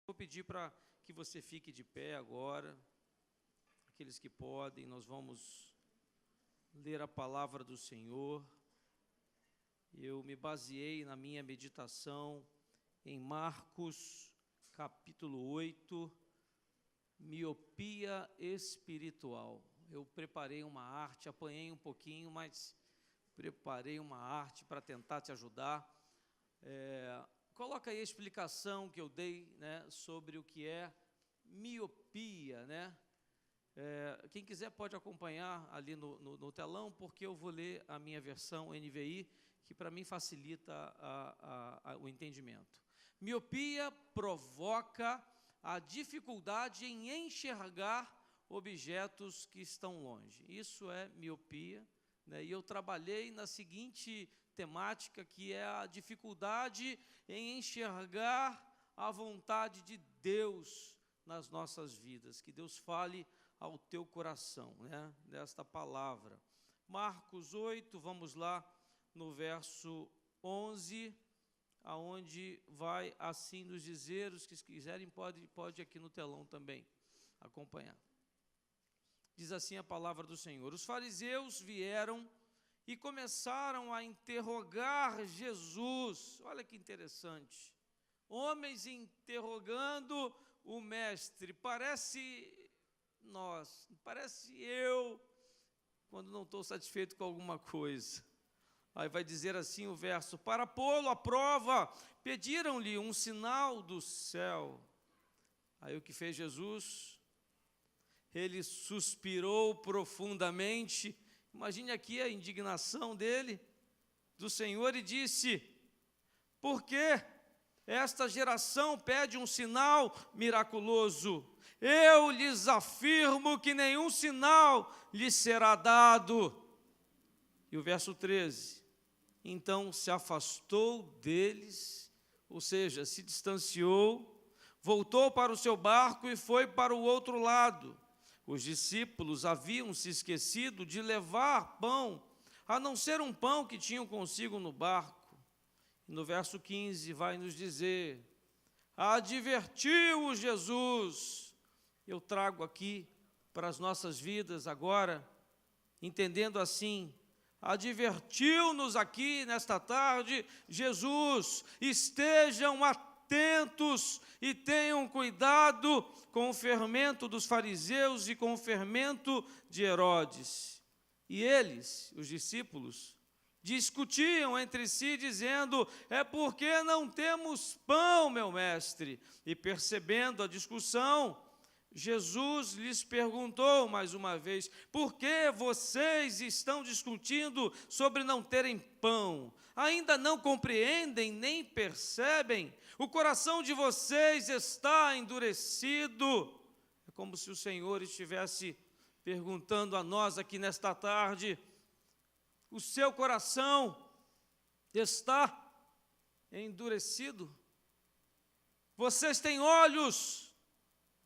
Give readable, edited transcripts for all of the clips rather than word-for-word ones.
Vou pedir para que você fique de pé agora, aqueles que podem, nós vamos ler a palavra do Senhor. Eu me baseei na minha meditação em Marcos, capítulo 8, miopia espiritual. Eu preparei uma arte, apanhei um pouquinho, mas preparei uma arte para tentar te ajudar. Coloca aí a explicação que eu dei, né, sobre o que é miopia, né? Quem quiser pode acompanhar ali no telão, porque eu vou ler a minha versão NVI, que para mim facilita o entendimento. Miopia provoca a dificuldade em enxergar objetos que estão longe. Isso é miopia, né? E eu trabalhei na seguinte temática, que é a dificuldade em enxergar a vontade de Deus nas nossas vidas. Que Deus fale ao teu coração, né, desta palavra. Marcos 8, vamos lá no verso 11, aonde vai assim nos dizer, os que quiserem pode aqui no telão também acompanhar. Diz assim a palavra do Senhor: os fariseus vieram e começaram a interrogar Jesus. Olha que interessante. Homens interrogando o mestre. Parece eu, quando não estou satisfeito com alguma coisa. Aí vai dizer assim o verso: para pô-lo à prova, pediram-lhe um sinal do céu. Aí o que fez Jesus? Ele suspirou profundamente. Imagine aqui a indignação dele, do Senhor, e disse: por que esta geração pede um sinal miraculoso? Eu lhes afirmo que nenhum sinal lhes será dado. E o verso 13: então se afastou deles, ou seja, se distanciou, voltou para o seu barco e foi para o outro lado. Os discípulos haviam se esquecido de levar pão, a não ser um pão que tinham consigo no barco. E no verso 15 vai nos dizer: advertiu-os Jesus. Eu trago aqui para as nossas vidas agora, entendendo assim, advertiu-nos aqui nesta tarde Jesus: estejam atentos e tenham cuidado com o fermento dos fariseus e com o fermento de Herodes. E eles, os discípulos, discutiam entre si, dizendo: é porque não temos pão, meu mestre. E percebendo a discussão, Jesus lhes perguntou mais uma vez: por que vocês estão discutindo sobre não terem pão? Ainda não compreendem nem percebem? O coração de vocês está endurecido. É como se o Senhor estivesse perguntando a nós aqui nesta tarde: o seu coração está endurecido? Vocês têm olhos,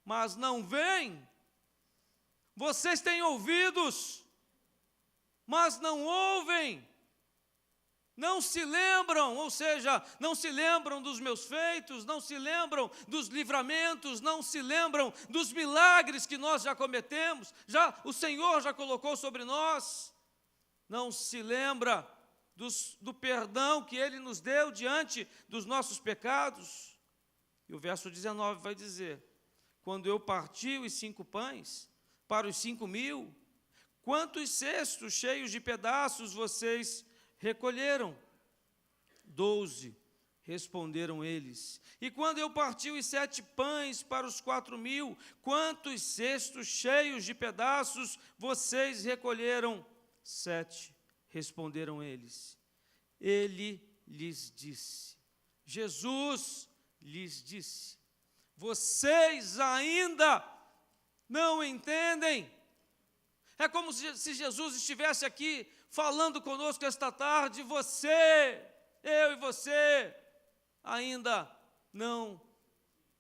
mas não veem? Vocês têm ouvidos, mas não ouvem? Não se lembram, ou seja, não se lembram dos meus feitos, não se lembram dos livramentos, não se lembram dos milagres que nós já cometemos, o Senhor já colocou sobre nós, não se lembra do perdão que Ele nos deu diante dos nossos pecados. E o verso 19 vai dizer: quando eu parti os 5 pães para os 5.000, quantos cestos cheios de pedaços vocês recolheram? 12, responderam eles. E quando eu parti os 7 pães para os 4.000, quantos cestos cheios de pedaços vocês recolheram? 7, responderam eles. Ele lhes disse, Jesus lhes disse: vocês ainda não entendem? É como se Jesus estivesse aqui falando conosco esta tarde: eu e você, ainda não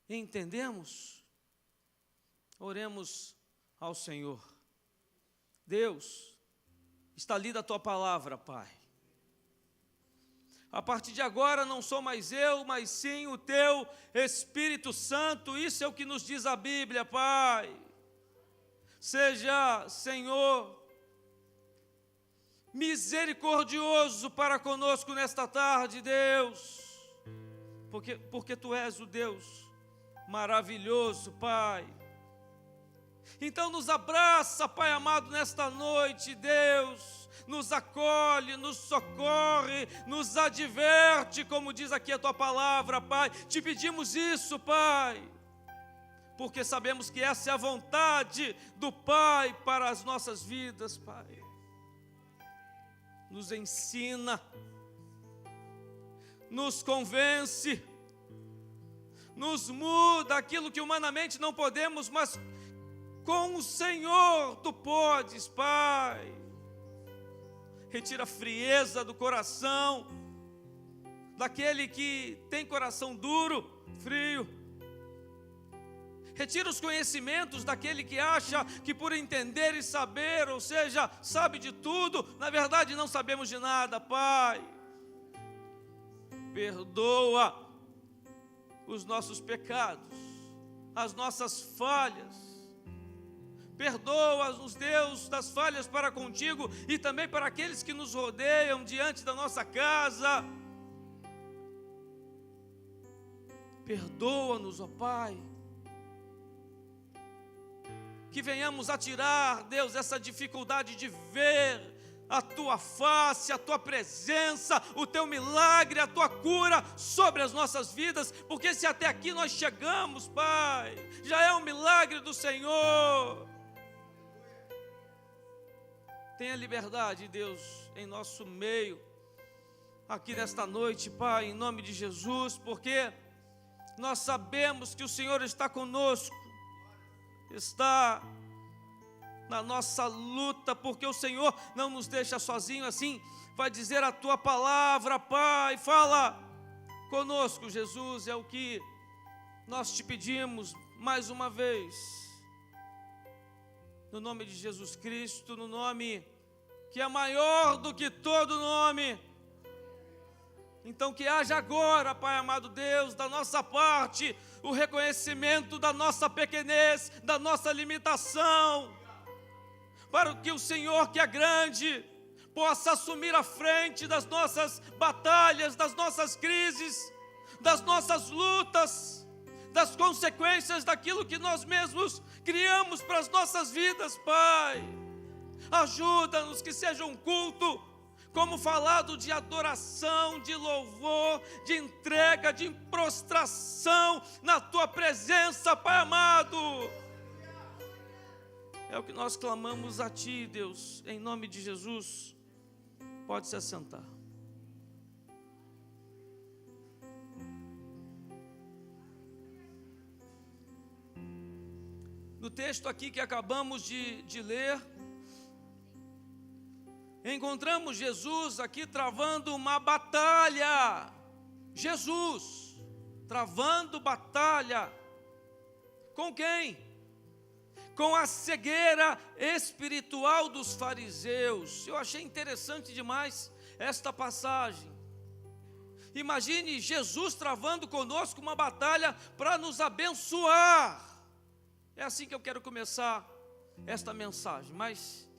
entendemos? Oremos ao Senhor. Deus, está lida a Tua palavra, Pai. A partir de agora não sou mais eu, mas sim o teu Espírito Santo. Isso é o que nos diz a Bíblia, Pai. Seja, Senhor, misericordioso para conosco nesta tarde, Deus, porque Tu és o Deus maravilhoso, Pai. Então nos abraça, Pai amado, nesta noite, Deus, nos acolhe, nos socorre, nos adverte, como diz aqui a Tua palavra, Pai. Te pedimos isso, Pai, porque sabemos que essa é a vontade do Pai para as nossas vidas, Pai. Nos ensina, nos convence, nos muda aquilo que humanamente não podemos, mas com o Senhor Tu podes, Pai. Retira a frieza do coração, daquele que tem coração duro, frio. Retira os conhecimentos daquele que acha que por entender e saber, ou seja, sabe de tudo, na verdade não sabemos de nada, Pai. Perdoa os nossos pecados, as nossas falhas. Perdoa-nos, Deus, das falhas para contigo e também para aqueles que nos rodeiam diante da nossa casa. Perdoa-nos, ó Pai. Que venhamos a tirar, Deus, essa dificuldade de ver a Tua face, a Tua presença, o Teu milagre, a Tua cura sobre as nossas vidas, porque se até aqui nós chegamos, Pai, já é um milagre do Senhor. Tenha liberdade, Deus, em nosso meio, aqui nesta noite, Pai, em nome de Jesus, porque nós sabemos que o Senhor está conosco, está na nossa luta, porque o Senhor não nos deixa sozinhos. Assim vai dizer a Tua palavra, Pai. Fala conosco, Jesus, é o que nós Te pedimos mais uma vez, no nome de Jesus Cristo, no nome que é maior do que todo nome. Então que haja agora, Pai amado Deus, da nossa parte, o reconhecimento da nossa pequenez, da nossa limitação, para que o Senhor, que é grande, possa assumir a frente das nossas batalhas, das nossas crises, das nossas lutas, das consequências daquilo que nós mesmos criamos para as nossas vidas, Pai. Ajuda-nos que seja um culto, como falado, de adoração, de louvor, de entrega, de prostração na Tua presença, Pai amado. É o que nós clamamos a Ti, Deus, em nome de Jesus. Pode se assentar. No texto aqui que acabamos de ler, encontramos Jesus aqui travando uma batalha. Jesus travando batalha. Com quem? Com a cegueira espiritual dos fariseus. Eu achei interessante demais esta passagem. Imagine Jesus travando conosco uma batalha para nos abençoar. É assim que eu quero começar esta mensagem, mas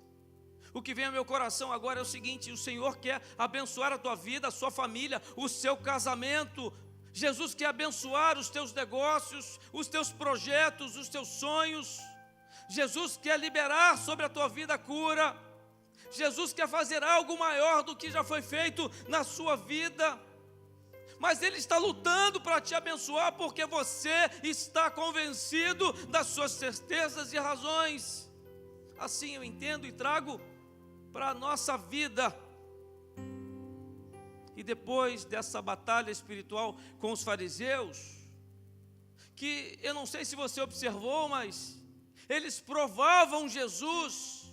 o que vem ao meu coração agora é o seguinte: o Senhor quer abençoar a tua vida, a sua família, o seu casamento. Jesus quer abençoar os teus negócios, os teus projetos, os teus sonhos. Jesus quer liberar sobre a tua vida a cura. Jesus quer fazer algo maior do que já foi feito na sua vida. Mas Ele está lutando para te abençoar, porque você está convencido das suas certezas e razões. Assim eu entendo e trago para a nossa vida. E depois dessa batalha espiritual com os fariseus, que eu não sei se você observou, mas eles provavam Jesus,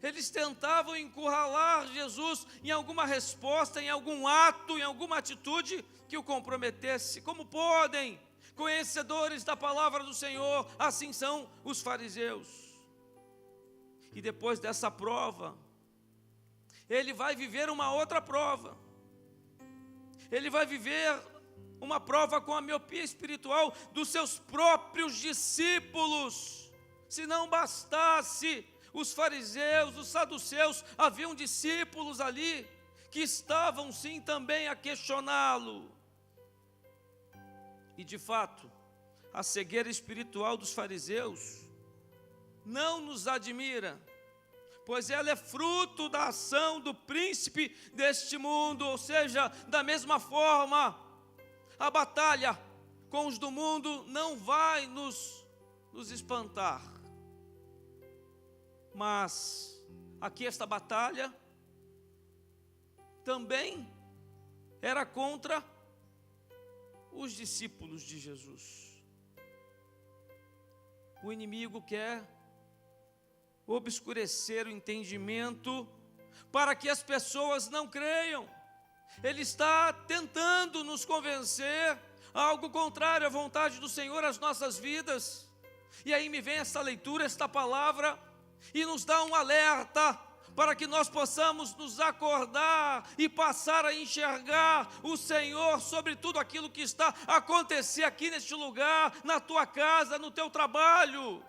eles tentavam encurralar Jesus em alguma resposta, em algum ato, em alguma atitude que o comprometesse. Como podem, conhecedores da palavra do Senhor, assim são os fariseus. E depois dessa prova, ele vai viver uma outra prova. ele vai viver uma prova com a miopia espiritual dos seus próprios discípulos. Se não bastasse, os fariseus, os saduceus, haviam discípulos ali que estavam sim também a questioná-lo. E de fato, a cegueira espiritual dos fariseus não nos admira, pois ela é fruto da ação do príncipe deste mundo, ou seja, da mesma forma, a batalha com os do mundo não vai nos espantar. Mas aqui esta batalha também era contra os discípulos de Jesus. O inimigo quer obscurecer o entendimento para que as pessoas não creiam. Ele está tentando nos convencer a algo contrário à vontade do Senhor às nossas vidas. E aí me vem essa leitura, esta palavra, e nos dá um alerta para que nós possamos nos acordar e passar a enxergar o Senhor sobre tudo aquilo que está a acontecer aqui neste lugar, na tua casa, no teu trabalho.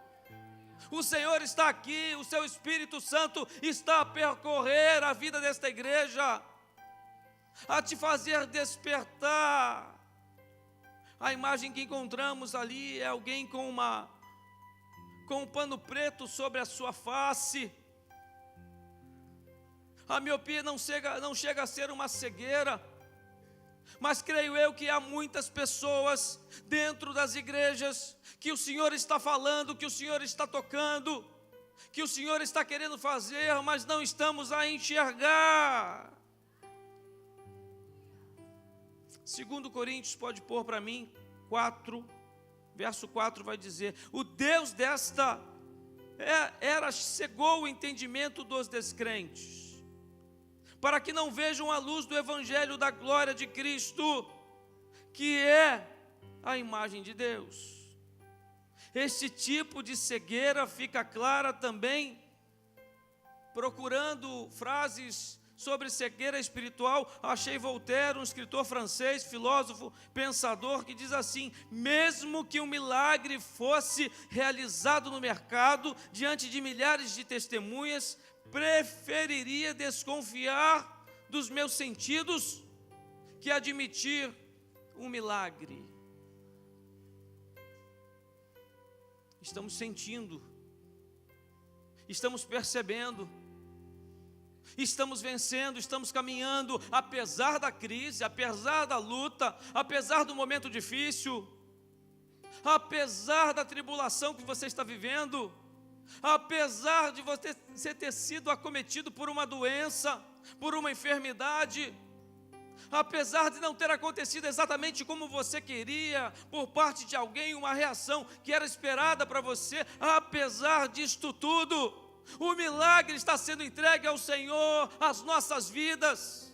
O Senhor está aqui, o seu Espírito Santo está a percorrer a vida desta igreja, a te fazer despertar. A imagem que encontramos ali é alguém com um pano preto sobre a sua face. A miopia não chega a ser uma cegueira, mas creio eu que há muitas pessoas dentro das igrejas que o Senhor está falando, que o Senhor está tocando, que o Senhor está querendo fazer, mas não estamos a enxergar. 2 Coríntios, pode pôr para mim, 4, verso 4 vai dizer: o Deus desta era cegou o entendimento dos descrentes, para que não vejam a luz do evangelho da glória de Cristo, que é a imagem de Deus. Este tipo de cegueira fica clara também, procurando frases sobre cegueira espiritual. Achei Voltaire, um escritor francês, filósofo, pensador, que diz assim: mesmo que um milagre fosse realizado no mercado, diante de milhares de testemunhas, preferiria desconfiar dos meus sentidos que admitir um milagre. Estamos sentindo, estamos percebendo, estamos vencendo, estamos caminhando, apesar da crise, apesar da luta, apesar do momento difícil, apesar da tribulação que você está vivendo, apesar de você ter sido acometido por uma doença, por uma enfermidade, apesar de não ter acontecido exatamente como você queria, por parte de alguém, uma reação que era esperada para você, apesar disto tudo, o milagre está sendo entregue ao Senhor, às nossas vidas.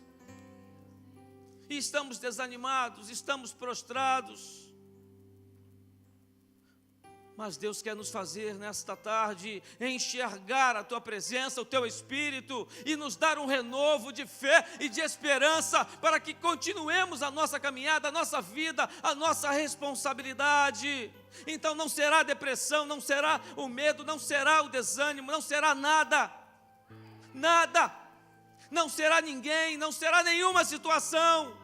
E estamos desanimados, estamos prostrados. Mas Deus quer nos fazer nesta tarde enxergar a Tua presença, o Teu Espírito, e nos dar um renovo de fé e de esperança, para que continuemos a nossa caminhada, a nossa vida, a nossa responsabilidade. Então não será depressão, não será o medo, não será o desânimo, não será nada, não será ninguém, não será nenhuma situação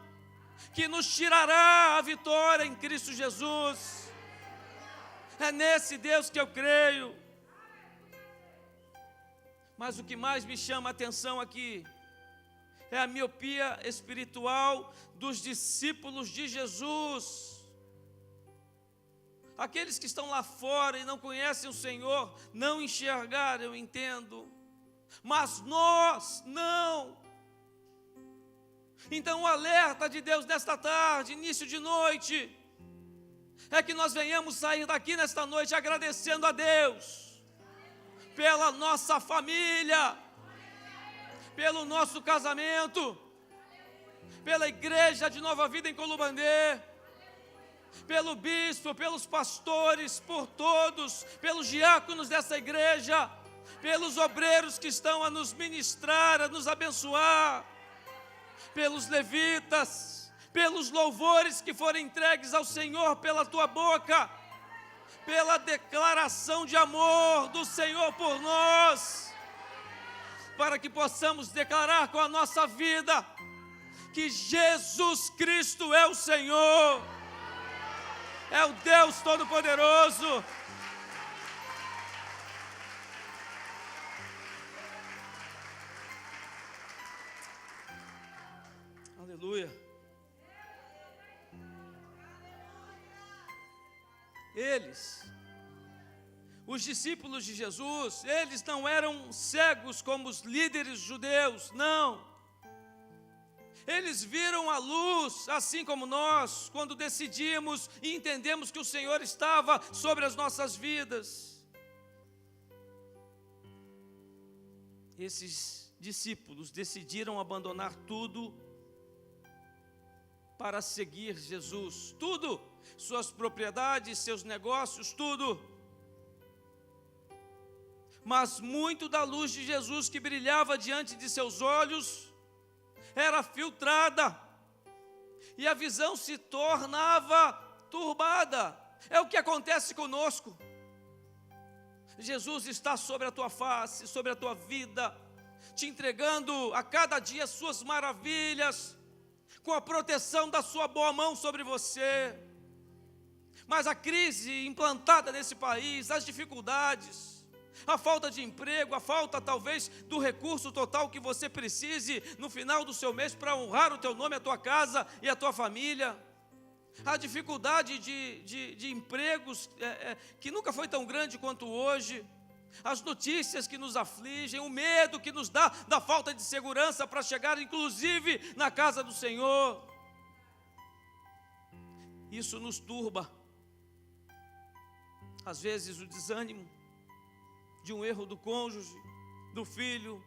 que nos tirará a vitória em Cristo Jesus. É nesse Deus que eu creio. Mas o que mais me chama a atenção aqui é a miopia espiritual dos discípulos de Jesus. Aqueles que estão lá fora e não conhecem o Senhor, não enxergaram, eu entendo, mas nós não. Então o alerta de Deus nesta tarde, início de noite, é que nós venhamos sair daqui nesta noite agradecendo a Deus pela nossa família, pelo nosso casamento, pela igreja de Nova Vida em Colubandê, pelo bispo, pelos pastores, por todos, pelos diáconos dessa igreja, pelos obreiros que estão a nos ministrar, a nos abençoar, pelos levitas, pelos louvores que foram entregues ao Senhor pela tua boca, pela declaração de amor do Senhor por nós, para que possamos declarar com a nossa vida que Jesus Cristo é o Senhor, é o Deus Todo-Poderoso. Aleluia. Os discípulos de Jesus, eles não eram cegos como os líderes judeus, não. Eles viram a luz, assim como nós, quando decidimos e entendemos que o Senhor estava sobre as nossas vidas. Esses discípulos decidiram abandonar tudo para seguir Jesus, tudo, suas propriedades, seus negócios, tudo. Mas muito da luz de Jesus que brilhava diante de seus olhos era filtrada, e a visão se tornava turbada. É o que acontece conosco. Jesus está sobre a tua face, sobre a tua vida, te entregando a cada dia suas maravilhas, com a proteção da sua boa mão sobre você. Mas a crise implantada nesse país, as dificuldades, a falta de emprego, a falta talvez do recurso total que você precise no final do seu mês para honrar o teu nome, a tua casa e a tua família, a dificuldade de empregos que nunca foi tão grande quanto hoje, as notícias que nos afligem, o medo que nos dá da falta de segurança para chegar inclusive na casa do Senhor. Isso nos turba. Às vezes o desânimo de um erro do cônjuge, do filho,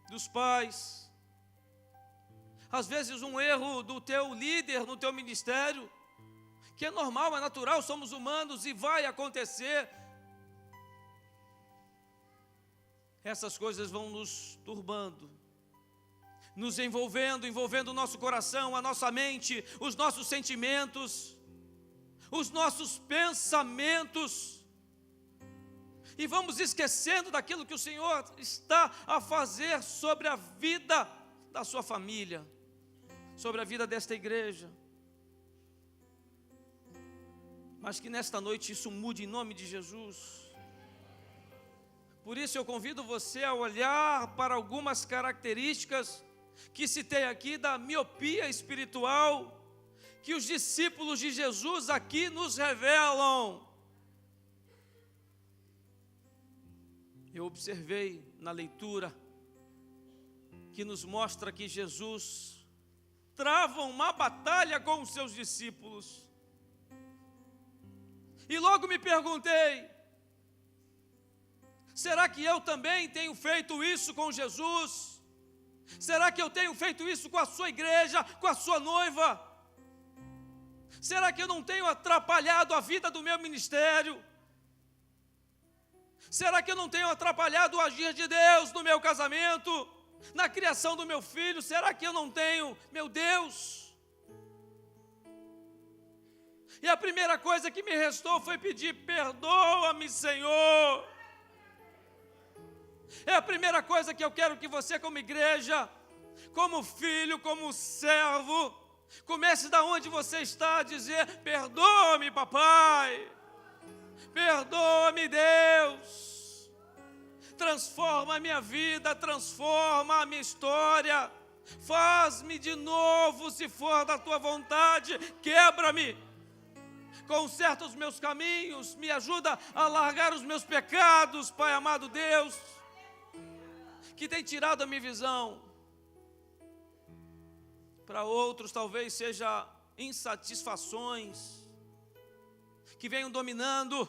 dos pais. Às vezes um erro do teu líder no teu ministério, que é normal, é natural, somos humanos e vai acontecer. Essas coisas vão nos turbando, nos envolvendo o nosso coração, a nossa mente, os nossos sentimentos, os nossos pensamentos, e vamos esquecendo daquilo que o Senhor está a fazer sobre a vida da sua família, sobre a vida desta igreja. Mas que nesta noite isso mude em nome de Jesus. Por isso eu convido você a olhar para algumas características que citei aqui da miopia espiritual, que os discípulos de Jesus aqui nos revelam. Eu observei na leitura que nos mostra que Jesus trava uma batalha com os seus discípulos. E logo me perguntei, será que eu também tenho feito isso com Jesus? Será que eu tenho feito isso com a sua igreja, com a sua noiva? Será que eu não tenho atrapalhado a vida do meu ministério? Será que eu não tenho atrapalhado o agir de Deus no meu casamento, na criação do meu filho? Será que eu não tenho, meu Deus? E a primeira coisa que me restou foi pedir: perdoa-me, Senhor. É a primeira coisa que eu quero que você, como igreja, como filho, como servo, comece da onde você está a dizer: perdoa-me, papai. Perdoa-me, Deus. Transforma a minha vida, transforma a minha história. Faz-me de novo, se for da tua vontade. Quebra-me, conserta os meus caminhos, me ajuda a largar os meus pecados, Pai amado Deus, que tem tirado a minha visão. Para outros talvez seja insatisfações que venham dominando.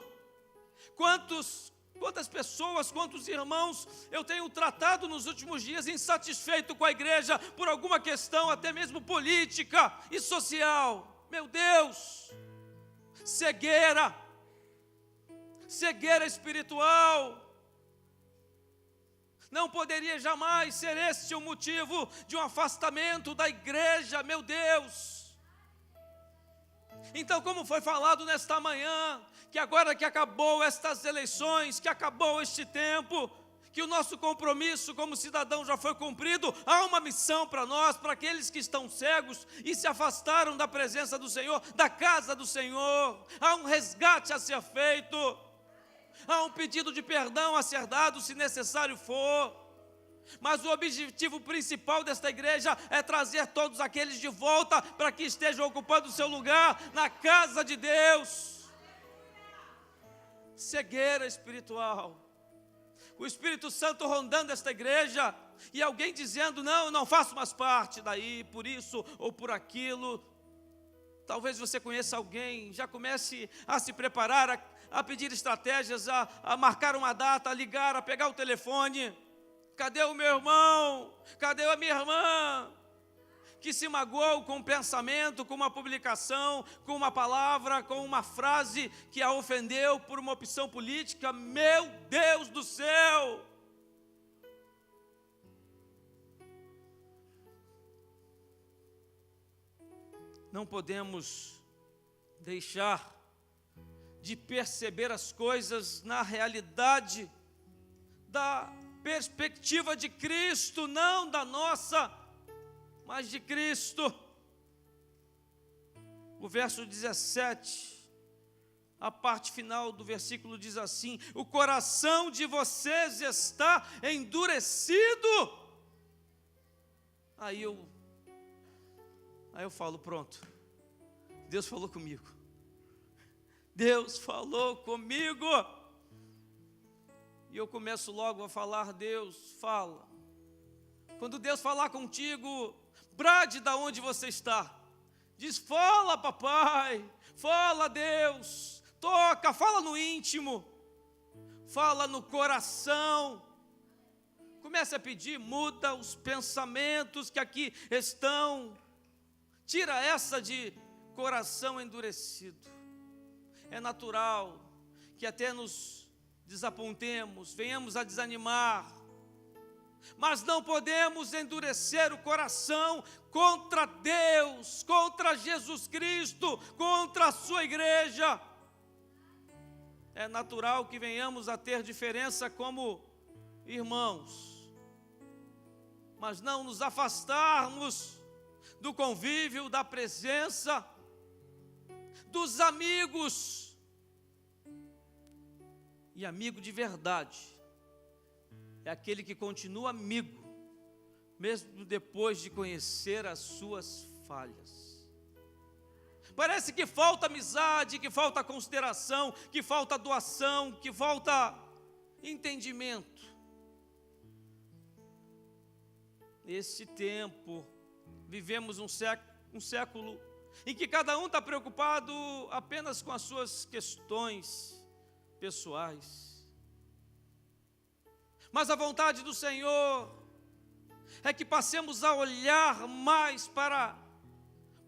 Quantas pessoas, quantos irmãos eu tenho tratado nos últimos dias insatisfeito com a igreja por alguma questão, até mesmo política e social. Meu Deus, cegueira espiritual. Não poderia jamais ser este o motivo de um afastamento da igreja, meu Deus. Então, como foi falado nesta manhã, que agora que acabou estas eleições, que acabou este tempo, que o nosso compromisso como cidadão já foi cumprido, há uma missão para nós, para aqueles que estão cegos e se afastaram da presença do Senhor, da casa do Senhor. Há um resgate a ser feito, há um pedido de perdão a ser dado, se necessário for. Mas o objetivo principal desta igreja é trazer todos aqueles de volta para que estejam ocupando o seu lugar na casa de Deus. Cegueira espiritual. O Espírito Santo rondando esta igreja e alguém dizendo: não, eu não faço mais parte daí, por isso ou por aquilo. Talvez você conheça alguém, já comece a se preparar, a pedir estratégias, a marcar uma data, a ligar, a pegar o telefone. Cadê o meu irmão? Cadê a minha irmã? Que se magoou com um pensamento, com uma publicação, com uma palavra, com uma frase que a ofendeu por uma opção política. Meu Deus do céu! Não podemos deixar de perceber as coisas na realidade da perspectiva de Cristo, não da nossa, mas de Cristo. O verso 17, a parte final do versículo diz assim: o coração de vocês está endurecido. Aí eu falo, pronto, Deus falou comigo. Deus falou comigo. E eu começo logo a falar: Deus, fala. Quando Deus falar contigo, brade da onde você está. Diz: fala, papai, fala, Deus, toca, fala no íntimo, fala no coração. Comece a pedir, muda os pensamentos que aqui estão. Tira essa de coração endurecido. É natural que até nos desapontemos, venhamos a desanimar, mas não podemos endurecer o coração contra Deus, contra Jesus Cristo, contra a sua igreja. É natural que venhamos a ter diferença como irmãos, mas não nos afastarmos do convívio, da presença, dos amigos. E amigo de verdade é aquele que continua amigo, mesmo depois de conhecer as suas falhas. Parece que falta amizade, que falta consideração, que falta doação, que falta entendimento. Nesse tempo, vivemos um século em que cada um está preocupado apenas com as suas questões pessoais. Mas a vontade do Senhor é que passemos a olhar mais para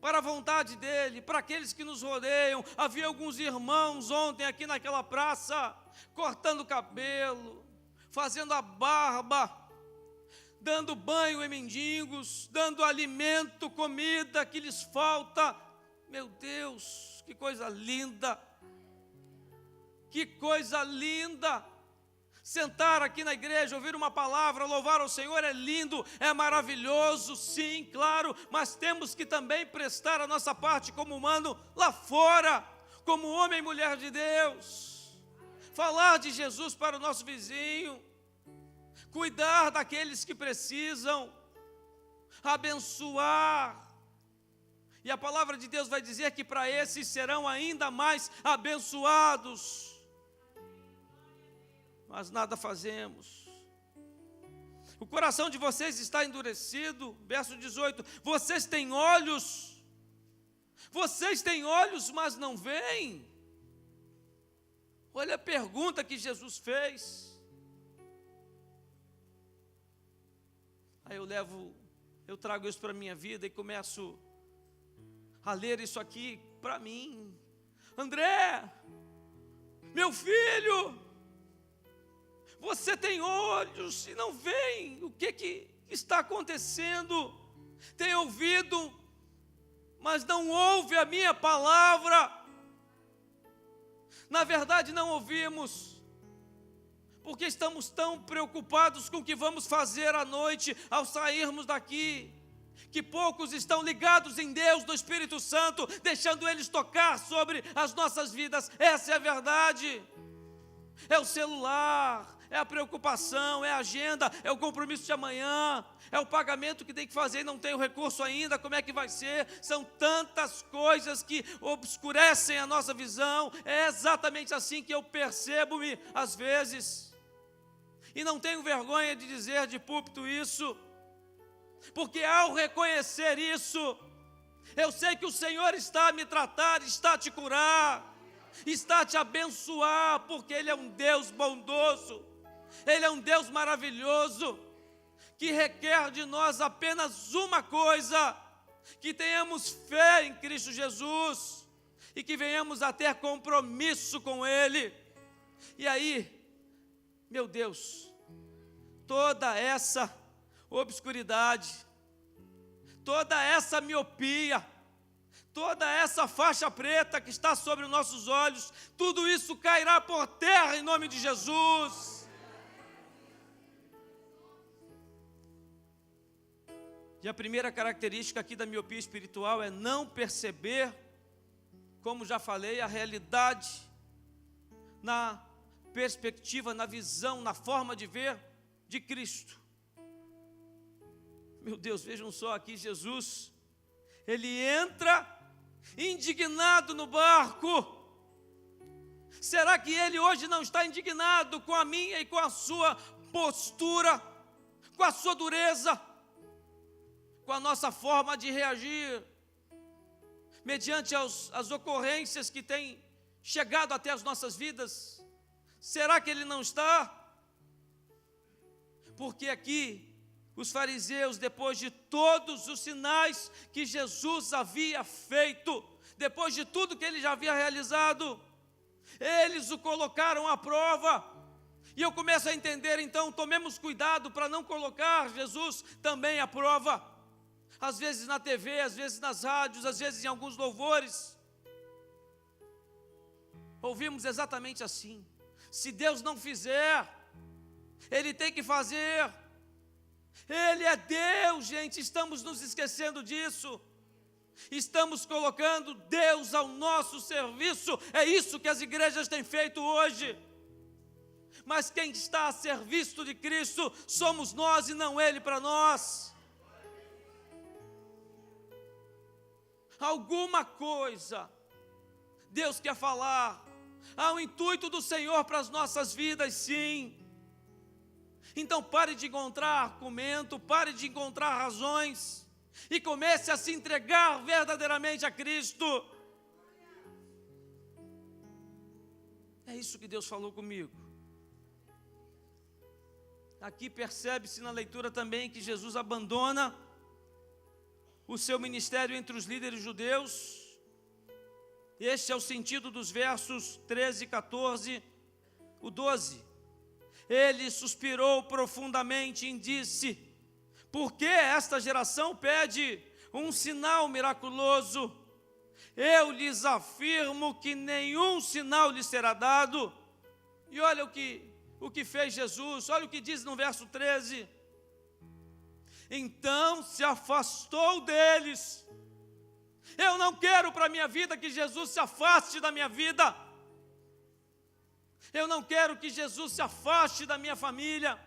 a vontade dEle, para aqueles que nos rodeiam. Havia alguns irmãos ontem aqui naquela praça, cortando o cabelo, fazendo a barba, dando banho em mendigos, dando alimento, comida que lhes falta. Meu Deus, que coisa linda! Que coisa linda! Sentar aqui na igreja, ouvir uma palavra, louvar ao Senhor é lindo, é maravilhoso, sim, claro, mas temos que também prestar a nossa parte como humano lá fora, como homem e mulher de Deus. Falar de Jesus para o nosso vizinho, cuidar daqueles que precisam, abençoar. E a palavra de Deus vai dizer que para esses serão ainda mais abençoados. Mas nada fazemos. O coração de vocês está endurecido. Verso 18: vocês têm olhos, mas não veem. Olha a pergunta que Jesus fez. Aí eu trago isso para a minha vida e começo a ler isso aqui para mim. André, meu filho, você tem olhos e não veem o que está acontecendo. Tem ouvido mas não ouve a minha palavra. Na verdade, não ouvimos, porque estamos tão preocupados com o que vamos fazer à noite ao sairmos daqui, que poucos estão ligados em Deus, no Espírito Santo, deixando eles tocar sobre as nossas vidas. Essa é a verdade. É o celular, é a preocupação, é a agenda, é o compromisso de amanhã, é o pagamento que tem que fazer e não tem o recurso ainda, como é que vai ser? São tantas coisas que obscurecem a nossa visão. É exatamente assim que eu percebo-me às vezes, e não tenho vergonha de dizer de púlpito isso, porque ao reconhecer isso, eu sei que o Senhor está a me tratar, está a te curar, está a te abençoar, porque Ele é um Deus bondoso, Ele é um Deus maravilhoso, que requer de nós apenas uma coisa: que tenhamos fé em Cristo Jesus, e que venhamos a ter compromisso com Ele. E aí, meu Deus, toda essa obscuridade, toda essa miopia, toda essa faixa preta que está sobre os nossos olhos, tudo isso cairá por terra em nome de Jesus. E a primeira característica aqui da miopia espiritual é não perceber, como já falei, a realidade na perspectiva, na visão, na forma de ver de Cristo. Meu Deus, vejam só aqui, Jesus, Ele entra indignado no barco. Será que Ele hoje não está indignado com a minha e com a sua postura, com a sua dureza, com a nossa forma de reagir, mediante as ocorrências que têm chegado até as nossas vidas? Será que Ele não está? Porque aqui, os fariseus, depois de todos os sinais que Jesus havia feito, depois de tudo que Ele já havia realizado, eles o colocaram à prova. E eu começo a entender, então, tomemos cuidado para não colocar Jesus também à prova. Às vezes na TV, às vezes nas rádios, às vezes em alguns louvores, ouvimos exatamente assim: se Deus não fizer, Ele tem que fazer. Ele é Deus, gente, estamos nos esquecendo disso. Estamos colocando Deus ao nosso serviço. É isso que as igrejas têm feito hoje. Mas quem está a serviço de Cristo somos nós e não Ele para nós. Alguma coisa Deus quer falar. Há um intuito do Senhor para as nossas vidas, sim. Então pare de encontrar argumento, pare de encontrar razões e comece a se entregar verdadeiramente a Cristo. É isso que Deus falou comigo. Aqui percebe-se na leitura também que Jesus abandona o seu ministério entre os líderes judeus. Este é o sentido dos versos 13 e 14, o 12. Ele suspirou profundamente e disse: por que esta geração pede um sinal miraculoso? Eu lhes afirmo que nenhum sinal lhes será dado. E olha o que fez Jesus, olha o que diz no verso 13. Então se afastou deles. Eu não quero para a minha vida que Jesus se afaste da minha vida. Eu não quero que Jesus se afaste da minha família.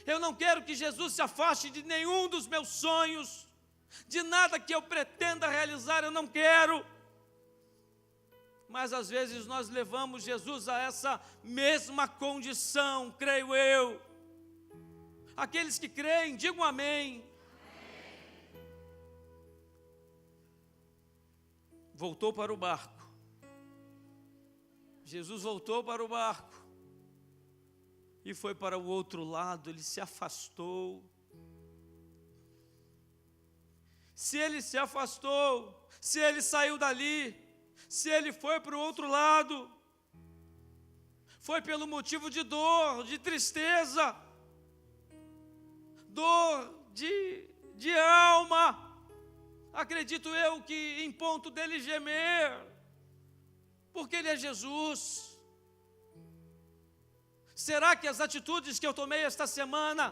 Eu não quero que Jesus se afaste de nenhum dos meus sonhos, de nada que eu pretenda realizar, eu não quero. Mas às vezes nós levamos Jesus a essa mesma condição, creio eu. Aqueles que creem, digam amém. Voltou para o barco. Jesus voltou para o barco e foi para o outro lado. Ele se afastou. Se ele se afastou, se ele saiu dali, se ele foi para o outro lado, foi pelo motivo de dor, de tristeza, dor de alma. acredito eu que em ponto dele gemer, porque ele é Jesus. Será que as atitudes que eu tomei esta semana,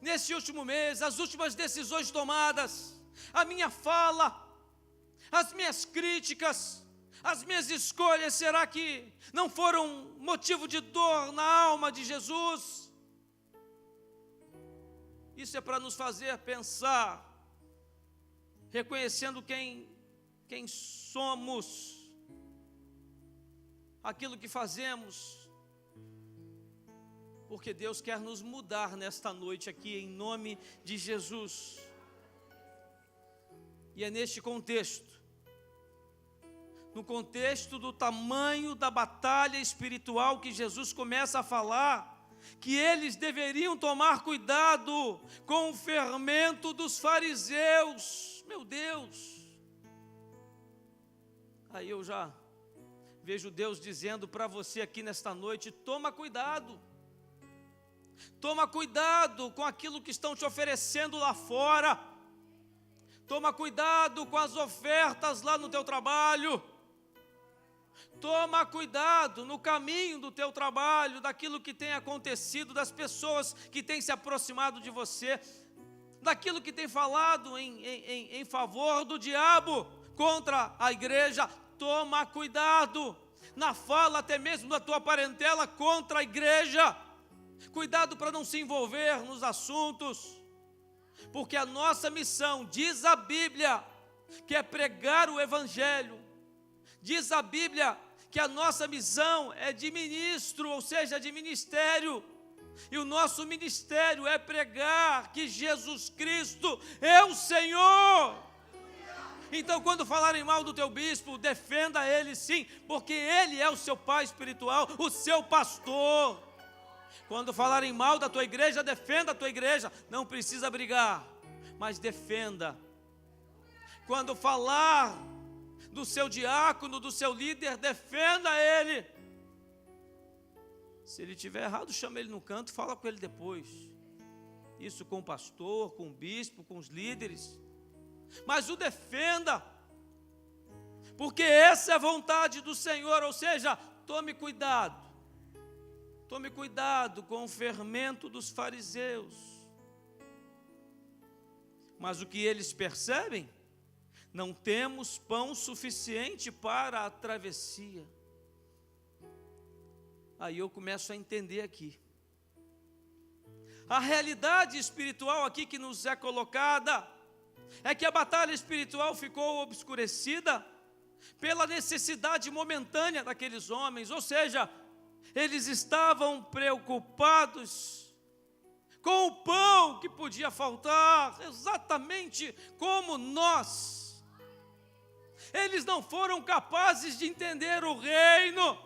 nesse último mês, as últimas decisões tomadas, a minha fala, as minhas críticas, as minhas escolhas, será que não foram motivo de dor na alma de Jesus? Isso é para nos fazer pensar, reconhecendo quem somos, aquilo que fazemos, porque Deus quer nos mudar nesta noite aqui, em nome de Jesus. E é neste contexto, no contexto do tamanho da batalha espiritual, que Jesus começa a falar que eles deveriam tomar cuidado com o fermento dos fariseus. Meu Deus! Aí eu já vejo Deus dizendo para você aqui nesta noite: toma cuidado. Toma cuidado com aquilo que estão te oferecendo lá fora. Toma cuidado com as ofertas lá no teu trabalho. Toma cuidado no caminho do teu trabalho, daquilo que tem acontecido, das pessoas que têm se aproximado de você, daquilo que tem falado em favor do diabo contra a igreja. Toma cuidado na fala até mesmo da tua parentela contra a igreja. Cuidado para não se envolver nos assuntos, porque a nossa missão, diz a Bíblia, que é pregar o Evangelho. Diz a Bíblia que a nossa missão é de ministro, ou seja, de ministério. E o nosso ministério é pregar que Jesus Cristo é o Senhor. Então, quando falarem mal do teu bispo, defenda ele sim, porque ele é o seu pai espiritual, o seu pastor. Quando falarem mal da tua igreja, defenda a tua igreja. Não precisa brigar, mas defenda. Quando falar do seu diácono, do seu líder, defenda ele. Se ele estiver errado, chama ele no canto, fala com ele depois. Isso com o pastor, com o bispo, com os líderes. Mas o defenda, porque essa é a vontade do Senhor. Ou seja, tome cuidado. Tome cuidado com o fermento dos fariseus. Mas o que eles percebem? Não temos pão suficiente para a travessia. Aí eu começo a entender aqui. A realidade espiritual aqui que nos é colocada é que a batalha espiritual ficou obscurecida pela necessidade momentânea daqueles homens. Ou seja, eles estavam preocupados com o pão que podia faltar, exatamente como nós. Eles não foram capazes de entender o reino.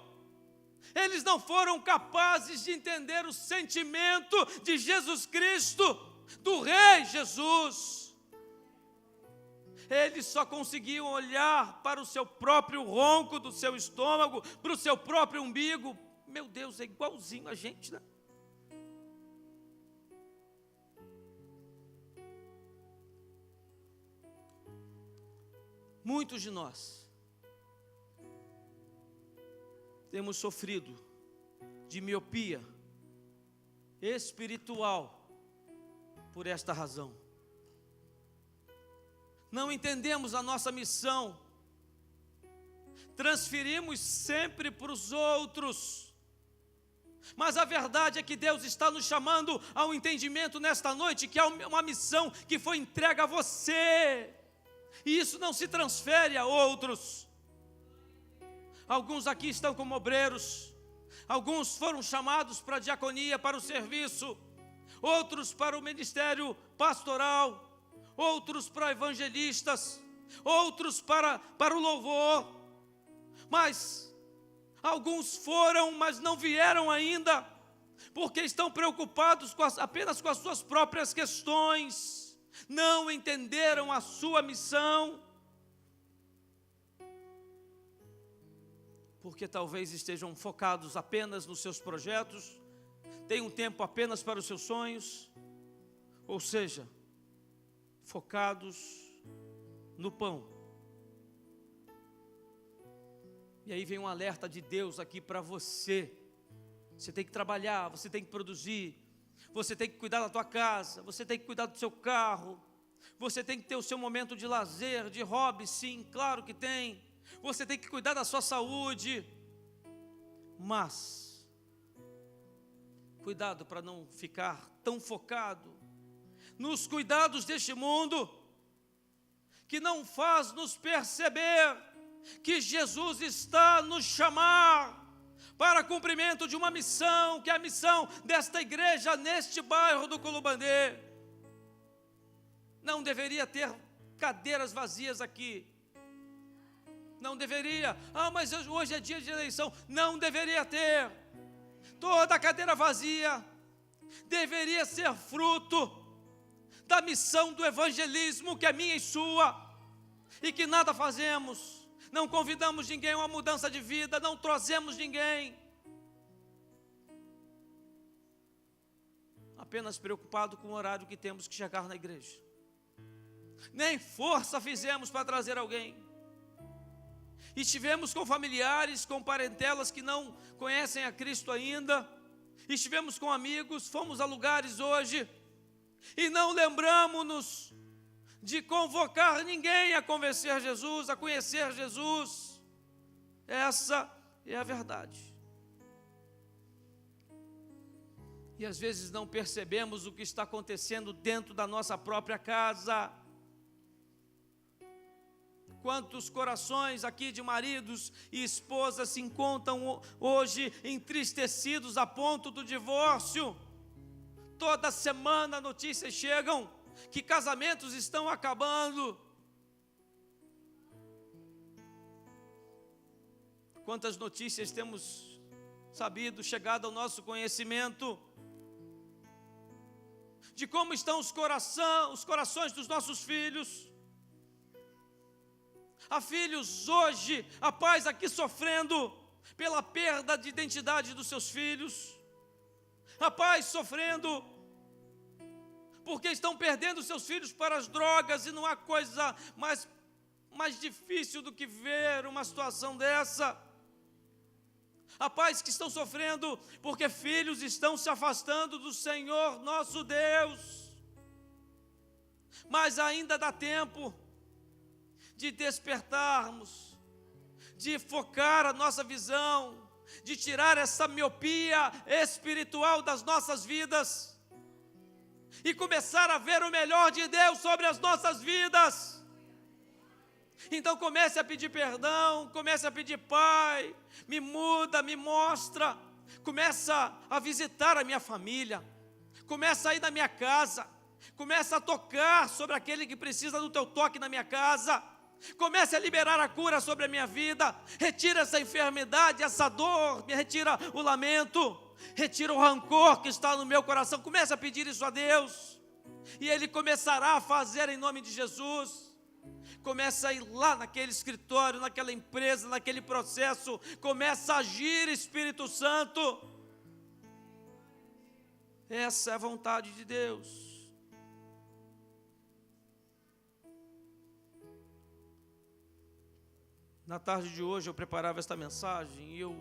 Eles não foram capazes de entender o sentimento de Jesus Cristo, do Rei Jesus. Eles só conseguiam olhar para o seu próprio ronco do seu estômago, para o seu próprio umbigo. Meu Deus, é igualzinho a gente, né? Muitos de nós temos sofrido de miopia espiritual por esta razão. Não entendemos a nossa missão, transferimos sempre para os outros. Mas a verdade é que Deus está nos chamando ao entendimento nesta noite, que há uma missão que foi entregue a você, e isso não se transfere a outros. Alguns aqui estão como obreiros, alguns foram chamados para a diaconia, para o serviço, outros para o ministério pastoral, outros para evangelistas, outros para o louvor, mas alguns foram, mas não vieram ainda, porque estão preocupados apenas com as suas próprias questões, não entenderam a sua missão, porque talvez estejam focados apenas nos seus projetos, tenham tempo apenas para os seus sonhos, ou seja, focados no pão. E aí vem um alerta de Deus aqui para você. Você tem que trabalhar, você tem que produzir, você tem que cuidar da tua casa, você tem que cuidar do seu carro, você tem que ter o seu momento de lazer, de hobby, sim, claro que tem. Você tem que cuidar da sua saúde, mas cuidado para não ficar tão focado nos cuidados deste mundo, que não faz nos perceber que Jesus está nos chamar para cumprimento de uma missão, que é a missão desta igreja neste bairro do Culubandê. Não deveria ter cadeiras vazias aqui. Não deveria. Mas hoje é dia de eleição. Não deveria ter. Toda cadeira vazia deveria ser fruto da missão do evangelismo, que é minha e sua, e que nada fazemos. Não convidamos ninguém a uma mudança de vida, não trazemos ninguém. Apenas preocupado com o horário que temos que chegar na igreja. Nem força fizemos para trazer alguém. Estivemos com familiares, com parentelas que não conhecem a Cristo ainda. Estivemos com amigos, fomos a lugares hoje e não lembramos-nos de convocar ninguém a conhecer Jesus, a conhecer Jesus. Essa é a verdade. E às vezes não percebemos o que está acontecendo dentro da nossa própria casa. Quantos corações aqui de maridos e esposas se encontram hoje entristecidos a ponto do divórcio? Toda semana notícias chegam que casamentos estão acabando. Quantas notícias temos sabido, chegado ao nosso conhecimento, de como estão os corações dos nossos filhos. Há filhos hoje, há pais aqui sofrendo pela perda de identidade dos seus filhos. Há pais sofrendo porque estão perdendo seus filhos para as drogas, e não há coisa mais difícil do que ver uma situação dessa. Há pais que estão sofrendo porque filhos estão se afastando do Senhor nosso Deus. Mas ainda dá tempo de despertarmos, de focar a nossa visão, de tirar essa miopia espiritual das nossas vidas e começar a ver o melhor de Deus sobre as nossas vidas. Então comece a pedir perdão, comece a pedir: Pai, me muda, me mostra. Começa a visitar a minha família, começa a ir na minha casa, começa a tocar sobre aquele que precisa do teu toque na minha casa. Comece a liberar a cura sobre a minha vida. Retira essa enfermidade, essa dor, me retira o lamento, retira o rancor que está no meu coração. Comece a pedir isso a Deus, e Ele começará a fazer em nome de Jesus. Começa a ir lá naquele escritório, naquela empresa, naquele processo. Começa a agir, Espírito Santo. Essa é a vontade de Deus. Na tarde de hoje eu preparava esta mensagem e eu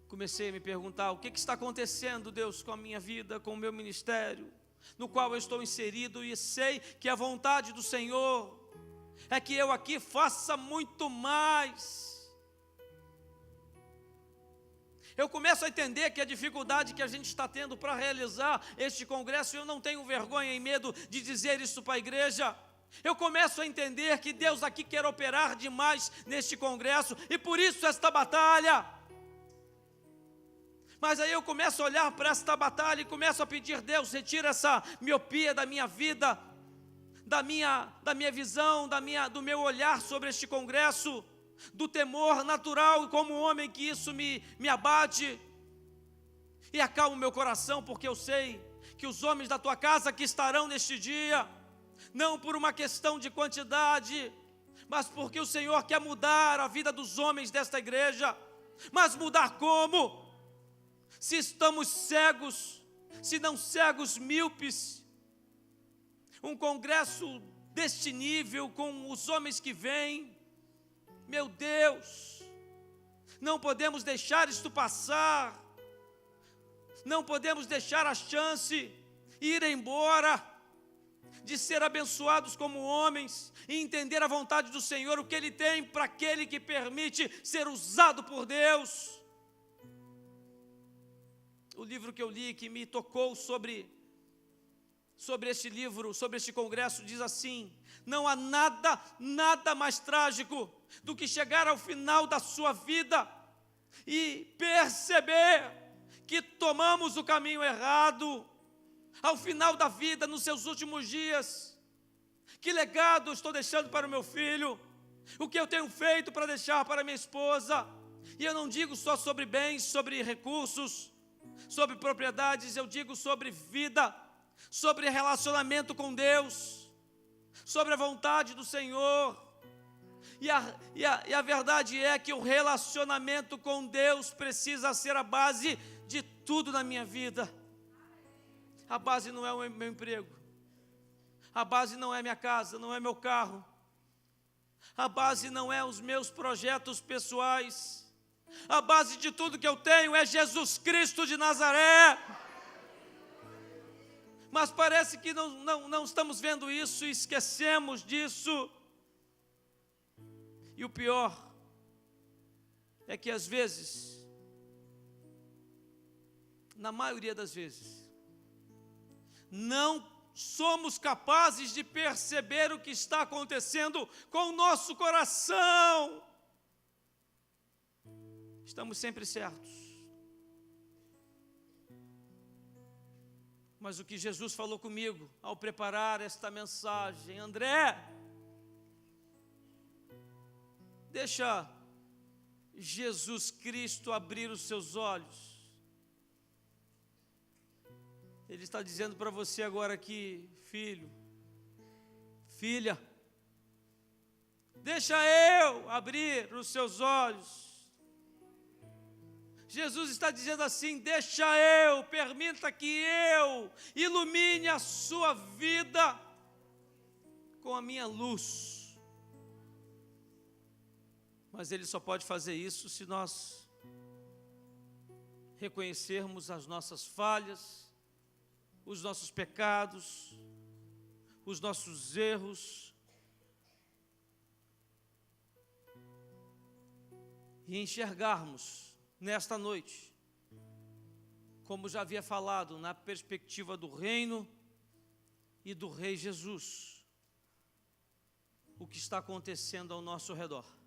comecei a me perguntar: o que está acontecendo, Deus, com a minha vida, com o meu ministério, no qual eu estou inserido, e sei que a vontade do Senhor é que eu aqui faça muito mais. Eu começo a entender que a dificuldade que a gente está tendo para realizar este congresso, eu não tenho vergonha e medo de dizer isso para a igreja. Eu começo a entender que Deus aqui quer operar demais neste congresso, e por isso esta batalha. Mas aí eu começo a olhar para esta batalha e começo a pedir: Deus, retira essa miopia da minha vida, da minha visão, do meu olhar sobre este congresso, do temor natural e como homem que isso me abate, e acalma o meu coração, porque eu sei que os homens da tua casa que estarão neste dia, não por uma questão de quantidade, mas porque o Senhor quer mudar a vida dos homens desta igreja. Mas mudar como? Se estamos cegos, se não cegos, míopes. Um congresso deste nível com os homens que vêm. Meu Deus, não podemos deixar isto passar, não podemos deixar a chance ir embora, de ser abençoados como homens, e entender a vontade do Senhor, o que Ele tem para aquele que permite ser usado por Deus. O livro que eu li, que me tocou sobre este livro, sobre este congresso, diz assim: não há nada mais trágico do que chegar ao final da sua vida e perceber que tomamos o caminho errado. Ao final da vida, nos seus últimos dias, que legado eu estou deixando para o meu filho? O que eu tenho feito para deixar para minha esposa? E eu não digo só sobre bens, sobre recursos, sobre propriedades, eu digo sobre vida, sobre relacionamento com Deus, sobre a vontade do Senhor. E a verdade é que o relacionamento com Deus precisa ser a base de tudo na minha vida. A base não é o meu emprego, a base não é minha casa, não é meu carro, a base não é os meus projetos pessoais, a base de tudo que eu tenho é Jesus Cristo de Nazaré. Mas parece que não estamos vendo isso e esquecemos disso. E o pior é que às vezes, na maioria das vezes, não somos capazes de perceber o que está acontecendo com o nosso coração. Estamos sempre certos. Mas o que Jesus falou comigo ao preparar esta mensagem: André, deixa Jesus Cristo abrir os seus olhos. Ele está dizendo para você agora aqui: filho, filha, deixa eu abrir os seus olhos. Jesus está dizendo assim: deixa eu, permita que eu ilumine a sua vida com a minha luz. Mas Ele só pode fazer isso se nós reconhecermos as nossas falhas, os nossos pecados, os nossos erros, e enxergarmos nesta noite, como já havia falado, na perspectiva do reino e do Rei Jesus, o que está acontecendo ao nosso redor.